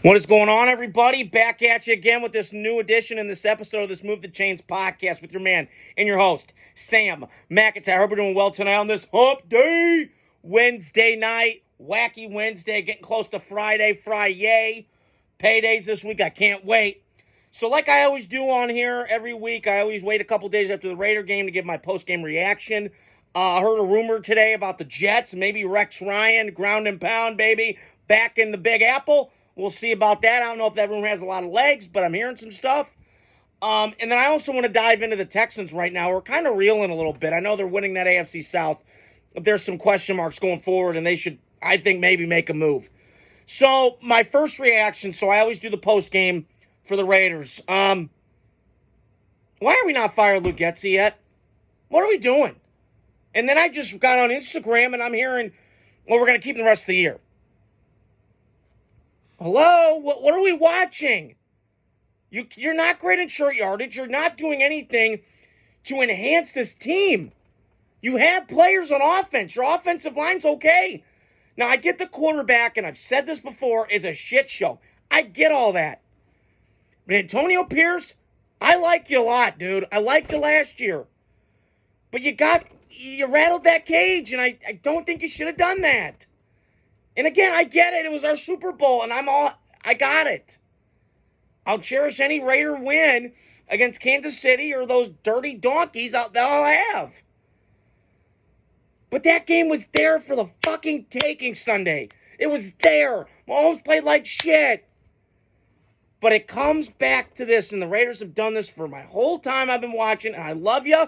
What is going on, everybody? Back at you again with this new edition in this episode of this Move the Chains podcast with your man and your host, Sam McIntyre. I hope we're doing well tonight on this hump day, Wednesday night, wacky Wednesday, getting close to Friday, paydays this week. I can't wait. So like I always do on here every week, I always wait a couple days after the Raider game to give my post-game reaction. I heard a rumor today about the Jets, maybe Rex Ryan, ground and pound, baby, back in the Big Apple. We'll see about that. I don't know if that rumor has a lot of legs, but I'm hearing some stuff. And then I also want to dive into the Texans right now. We're kind of reeling a little bit. I know they're winning that AFC South, but there's some question marks going forward, and they should, I think, maybe make a move. So my first reaction, so I always do the post game for the Raiders. Why are we not fired Luke Getsy yet? What are we doing? And then I just got on Instagram, and I'm hearing, well, we're going to keep him the rest of the year. Hello? What are we watching? You're not great in short yardage. You're not doing anything to enhance this team. You have players on offense. Your offensive line's okay. Now, I get the quarterback, and I've said this before, is a shit show. I get all that. But Antonio Pierce, I like you a lot, dude. I liked you last year. But you rattled that cage, and I don't think you should have done that. And again, I get it. It was our Super Bowl, and I got it. I'll cherish any Raider win against Kansas City or those dirty donkeys that I'll have. But that game was there for the fucking taking Sunday. It was there. Mahomes played like shit. But it comes back to this, and the Raiders have done this for my whole time I've been watching, and I love you,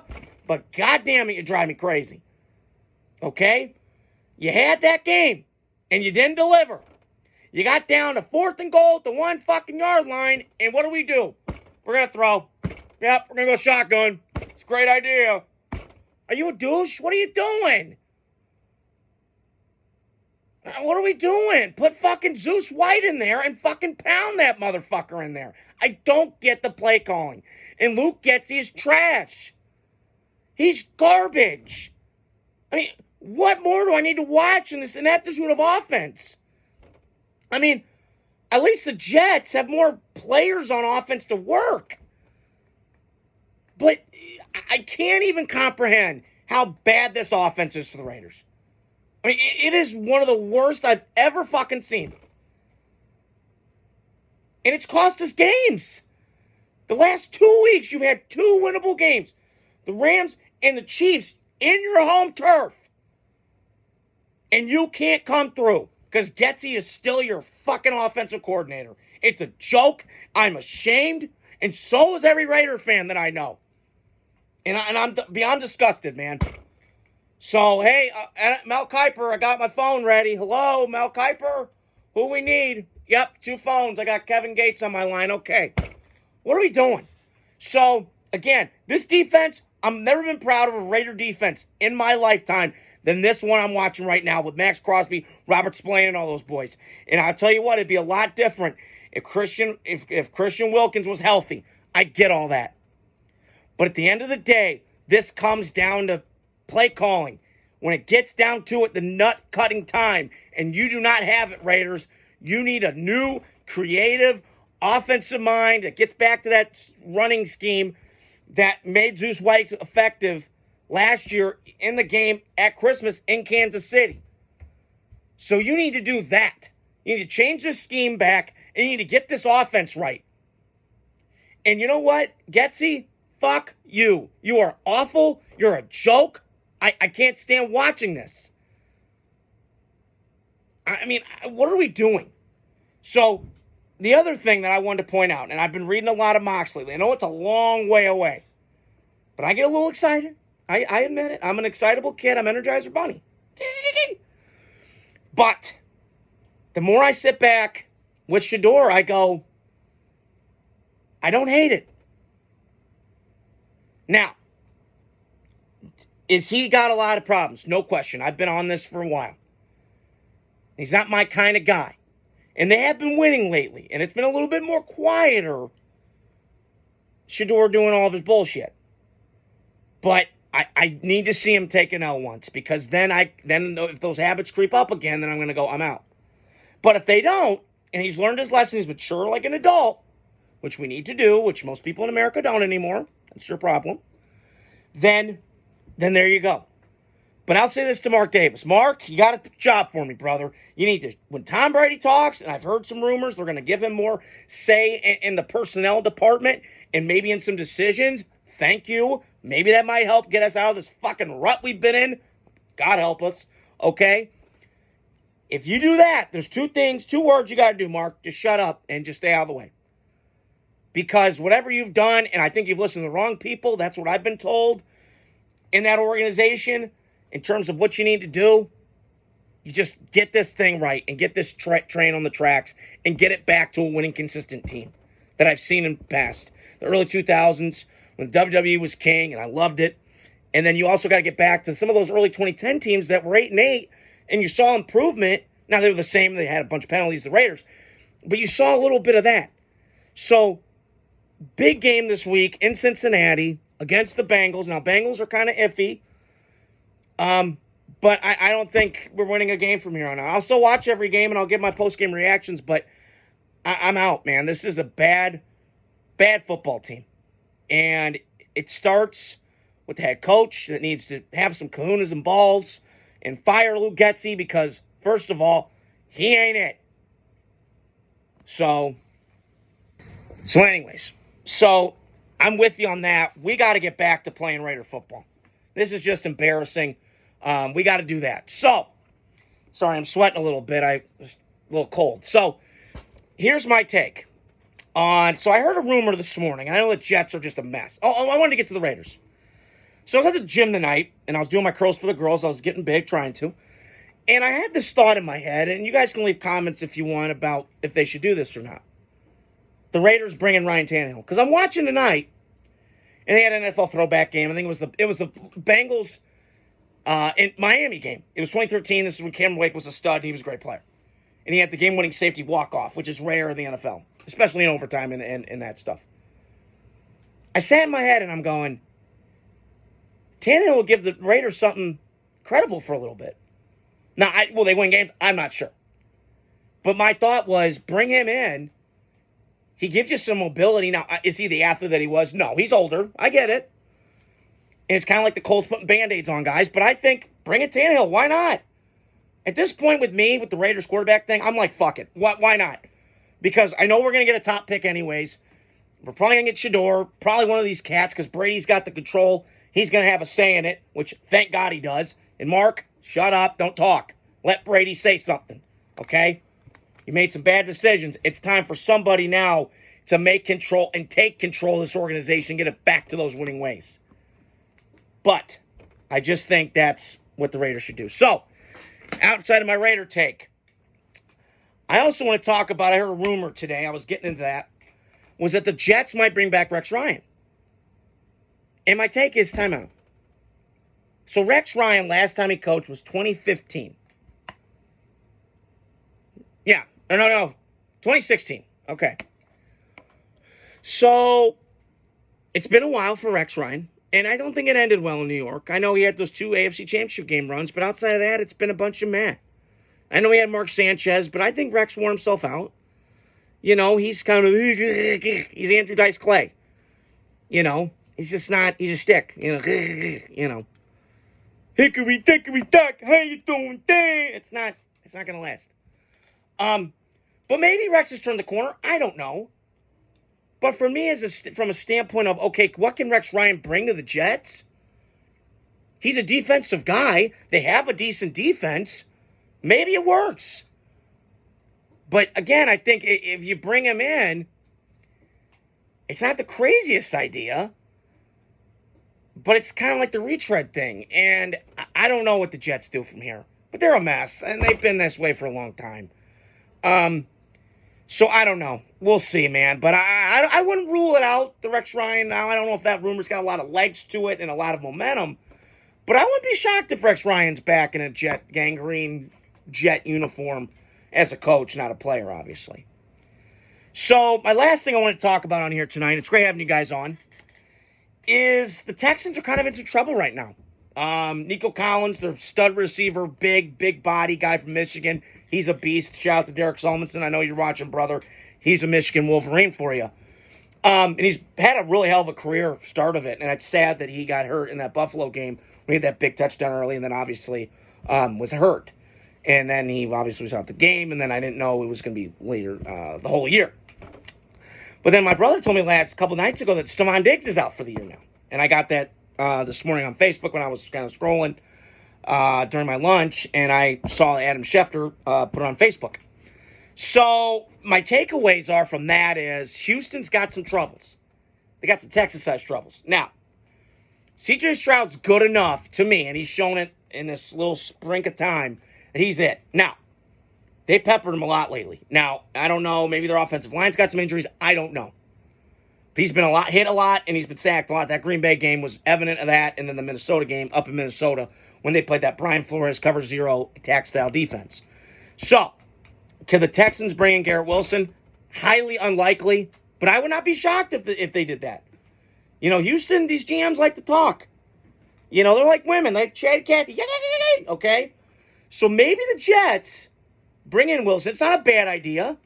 but goddamn it, you drive me crazy. Okay? You had that game. And you didn't deliver. You got down to 4th and goal at the 1 fucking yard line, and what do? We're going to throw. Yep, we're going to go shotgun. It's a great idea. Are you a douche? What are you doing? What are we doing? Put fucking Zeus White in there and fucking pound that motherfucker in there. I don't get the play calling. And Luke Getsy is trash. He's garbage. I mean, what more do I need to watch in this ineptitude of offense? I mean, at least the Jets have more players on offense to work. But I can't even comprehend how bad this offense is for the Raiders. I mean, it is one of the worst I've ever fucking seen. And it's cost us games. The last 2 weeks, you've had 2 winnable games. The Rams and the Chiefs in your home turf. And you can't come through because Getsy is still your fucking offensive coordinator. It's a joke. I'm ashamed. And so is every Raider fan that I know. And I'm beyond disgusted, man. So, hey, Mel Kiper, I got my phone ready. Hello, Mel Kiper. Who we need? Yep, 2 phones. I got Kevin Gates on my line. Okay. What are we doing? So, again, this defense, I've never been proud of a Raider defense in my lifetime than this one I'm watching right now with Max Crosby, Robert Spillane, and all those boys. And I'll tell you what, it'd be a lot different if Christian Wilkins was healthy. I get all that. But at the end of the day, this comes down to play calling. When it gets down to it, the nut-cutting time, and you do not have it, Raiders, you need a new, creative, offensive mind that gets back to that running scheme that made Zeus White effective last year in the game at Christmas in Kansas City. So you need to do that. You need to change this scheme back, and you need to get this offense right. And you know what, Getsy? Fuck you. You are awful. You're a joke. I can't stand watching this. I mean, what are we doing? So the other thing that I wanted to point out, and I've been reading a lot of mocks lately. I know it's a long way away, but I get a little excited. I admit it. I'm an excitable kid. I'm Energizer Bunny. But the more I sit back with Shador, I go, I don't hate it. Now, is he got a lot of problems? No question. I've been on this for a while. He's not my kind of guy. And they have been winning lately. And it's been a little bit more quieter. Shador doing all of his bullshit. But I need to see him take an L once, because then if those habits creep up again, then I'm going to go, I'm out. But if they don't, and he's learned his lesson, he's mature like an adult, which we need to do, which most people in America don't anymore, that's your problem, then there you go. But I'll say this to Mark Davis. Mark, you got a job for me, brother. You need to, when Tom Brady talks, and I've heard some rumors, they're going to give him more say in the personnel department and maybe in some decisions. Thank you. Maybe that might help get us out of this fucking rut we've been in. God help us. Okay? If you do that, there's two words you got to do, Mark. Just shut up and just stay out of the way. Because whatever you've done, and I think you've listened to the wrong people, that's what I've been told in that organization, in terms of what you need to do, you just get this thing right and get this train on the tracks and get it back to a winning, consistent team that I've seen in the past. The early 2000s, when WWE was king, and I loved it. And then you also got to get back to some of those early 2010 teams that were 8-8, and you saw improvement. Now, they were the same. They had a bunch of penalties, the Raiders. But you saw a little bit of that. So, big game this week in Cincinnati against the Bengals. Now, Bengals are kind of iffy. But I don't think we're winning a game from here on out. I'll still watch every game, and I'll give my post-game reactions, but I'm out, man. This is a bad football team. And it starts with the head coach that needs to have some kahunas and balls and fire Lou Getsy because, first of all, he ain't it. So anyways. So I'm with you on that. We got to get back to playing Raider football. This is just embarrassing. We got to do that. So, sorry, I'm sweating a little bit. I was a little cold. So, here's my take on. So, I heard a rumor this morning. I know the Jets are just a mess. Oh, I wanted to get to the Raiders. So, I was at the gym tonight, and I was doing my curls for the girls. I was getting big, trying to. And I had this thought in my head, and you guys can leave comments if you want about if they should do this or not. The Raiders bringing Ryan Tannehill. Because I'm watching tonight, and they had an NFL throwback game. I think it was the Bengals in Miami game. It was 2013. This is when Cameron Wake was a stud, and he was a great player. And he had the game-winning safety walk-off, which is rare in the NFL, especially in overtime and that stuff. I sat in my head, and I'm going, Tannehill will give the Raiders something credible for a little bit. Now, will they win games? I'm not sure. But my thought was, bring him in. He gives you some mobility. Now, is he the athlete that he was? No, he's older. I get it. And it's kind of like the Colts putting Band-Aids on guys. But I think, bring it Tannehill. Why not? At this point with me, with the Raiders quarterback thing, I'm like, fuck it. Why not? Because I know we're going to get a top pick anyways. We're probably going to get Shador, probably one of these cats, because Brady's got the control. He's going to have a say in it, which thank God he does. And Mark, shut up. Don't talk. Let Brady say something. Okay? You made some bad decisions. It's time for somebody now to make control and take control of this organization, get it back to those winning ways. But I just think that's what the Raiders should do. So, outside of my Raider take, I also want to talk about, I heard a rumor today, I was getting into that, was that the Jets might bring back Rex Ryan. And my take is timeout. So Rex Ryan, last time he coached was 2015. Yeah. No. 2016. Okay. So, it's been a while for Rex Ryan, and I don't think it ended well in New York. I know he had those 2 AFC Championship game runs, but outside of that, it's been a bunch of meh. I know he had Mark Sanchez, but I think Rex wore himself out. You know, he's kind of, he's Andrew Dice Clay. You know, he's just not, he's a stick. You know. Hickory dickory dock, how you doing there? It's not going to last. But maybe Rex has turned the corner. I don't know. But for me, from a standpoint of, okay, what can Rex Ryan bring to the Jets? He's a defensive guy. They have a decent defense. Maybe it works. But again, I think if you bring him in, it's not the craziest idea. But it's kind of like the retread thing. And I don't know what the Jets do from here. But they're a mess. And they've been this way for a long time. So I don't know. We'll see, man. But I wouldn't rule it out, the Rex Ryan. Now, I don't know if that rumor's got a lot of legs to it and a lot of momentum. But I wouldn't be shocked if Rex Ryan's back in a gangrene Jet uniform as a coach, not a player, obviously. So my last thing I want to talk about on here tonight, it's great having you guys on, is the Texans are kind of into trouble right now. Nico Collins, their stud receiver, big body guy from Michigan. He's a beast. Shout out to Derek Solmonson. I know you're watching, brother. He's a Michigan Wolverine for you. And he's had a really hell of a career start of it. And it's sad that he got hurt in that Buffalo game when he had that big touchdown early and then obviously was hurt. And then he obviously was out the game. And then I didn't know it was going to be later the whole year. But then my brother told me couple nights ago that Stefon Diggs is out for the year now. And I got that this morning on Facebook when I was kind of scrolling during my lunch. And I saw Adam Schefter put it on Facebook. So my takeaways are from that is Houston's got some troubles. They got some Texas-sized troubles. Now, C.J. Stroud's good enough to me, and he's shown it in this little sprink of time, that he's it. Now, they peppered him a lot lately. Now, I don't know. Maybe their offensive line's got some injuries. I don't know. But he's been hit a lot, and he's been sacked a lot. That Green Bay game was evident of that, and then the Minnesota game up in Minnesota when they played that Brian Flores cover zero attack-style defense. So, can the Texans bring in Garrett Wilson? Highly unlikely, but I would not be shocked if they did that. You know, Houston, these GMs like to talk. You know, they're like women, like Chad Cathy. Okay? So maybe the Jets bring in Wilson. It's not a bad idea,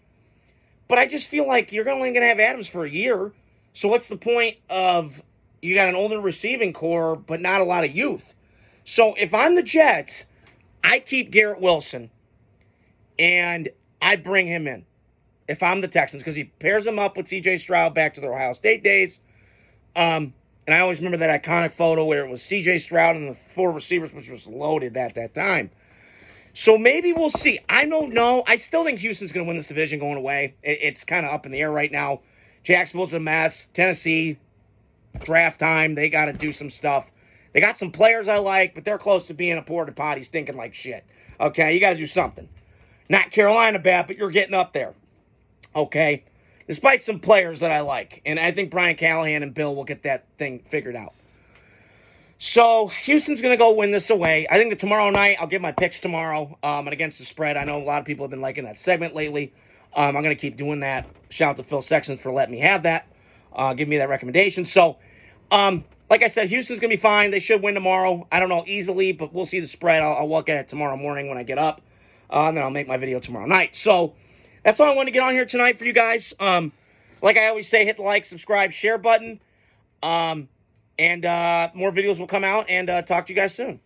but I just feel like you're only going to have Adams for a year. So what's the point of you got an older receiving core, but not a lot of youth? So if I'm the Jets, I keep Garrett Wilson, and I bring him in if I'm the Texans because he pairs him up with C.J. Stroud back to the Ohio State days. And I always remember that iconic photo where it was C.J. Stroud and the 4 receivers, which was loaded at that time. So maybe we'll see. I don't know. I still think Houston's going to win this division going away. It's kind of up in the air right now. Jacksonville's a mess. Tennessee, draft time. They got to do some stuff. They got some players I like, but they're close to being a porta potty stinking like shit. Okay, you got to do something. Not Carolina bad, but you're getting up there. Okay? Despite some players that I like. And I think Brian Callahan and Bill will get that thing figured out. So, Houston's going to go win this away. I think that tomorrow night, I'll give my picks tomorrow and against the spread. I know a lot of people have been liking that segment lately. I'm going to keep doing that. Shout out to Phil Sexton for letting me have that. Give me that recommendation. So, like I said, Houston's going to be fine. They should win tomorrow. I don't know easily, but we'll see the spread. I'll look at it tomorrow morning when I get up. And then I'll make my video tomorrow night. So, that's all I wanted to get on here tonight for you guys. Like I always say, hit the like, subscribe, share button. And more videos will come out. And talk to you guys soon.